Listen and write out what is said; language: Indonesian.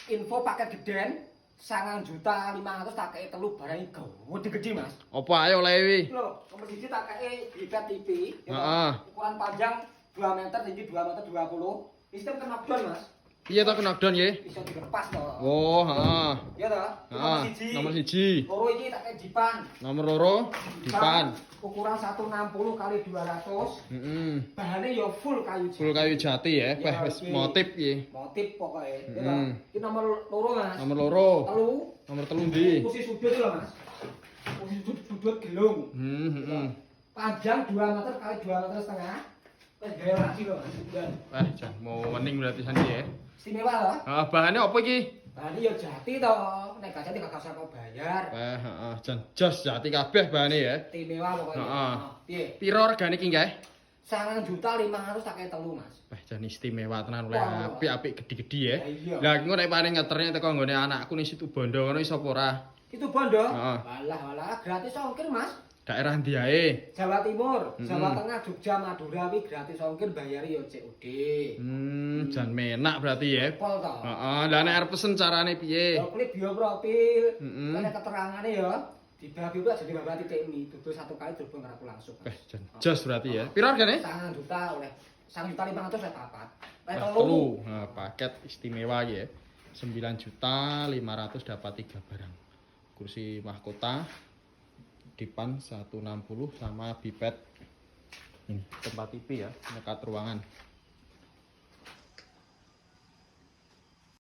info paket geden 9.500.000 tak kei telu barang gede Mas. Apa ae oleh wi? Lho, nomor 1 tak kei bibet TV. Heeh. Ukuran panjang 2 meter, tinggi 2 meter 20. Sistem knockdown Mas. Piye to knockdown nggih? Bisa dilepas to. Oh, heeh. Iya to? Heeh. Nomor 1. Loro iki tak kei dipan. Nomor loro dipan. Ukuran 160 kali 200. Heeh. Bahannya ya full kayu jati. Full kayu jati ya, wis motif iki. Motif pokoknya. Ya toh? Iki nomor loro Mas. Nomor loro. Telu. Nomor telu ndi? Posisi sudut lho Mas. Posisi sudut gelung. Panjang 2 meter kali 2 meter setengah. Wis gawe lagi lho Mas. Wah, jan mau wening berarti sandi ya. Istimewa loh. Ah, bahannya apa iki? Bahannya ya jati toh. Nek gak jati gak usah kau bayar. Heeh, jan jos jati kabeh bahane ya. Istimewa pokoknya. Heeh. Piye? Piro regane iki, Nggih? 9.500.000 tak kei telu Mas. Wah, jan istimewa tenan oleh Wah. apik-apik gede-gede ya. Iya. Lah engko nek paling ngeterne teko nggone anakku ning situ Bondo ngono iso apa ora? Itu Bondo? Heeh. Walah, gratis ongkir Mas. Daerah ndi ae? Jawa Timur, Jawa Tengah, Jogja, Madura wi gratis ongkir bayari yo COD. Jan menak berarti ya. Pol to. Heeh, lah nek arep pesen carane piye? Yo klik bioprofil. Heeh. Nek keterangane yo dibagi kuwi jadi babati TMI, duduk 1 kali telepon karo aku langsung. Wah, jan jos berarti ya. Piro regane? 9 juta oleh 9.500.000 oleh papat. Oleh Wah, telu. Nah, paket istimewa ya. 9.500.000 dapat 3 barang. Kursi mahkota dipan 160 sama bipet. Ini tempat TV ya, dekat ruangan.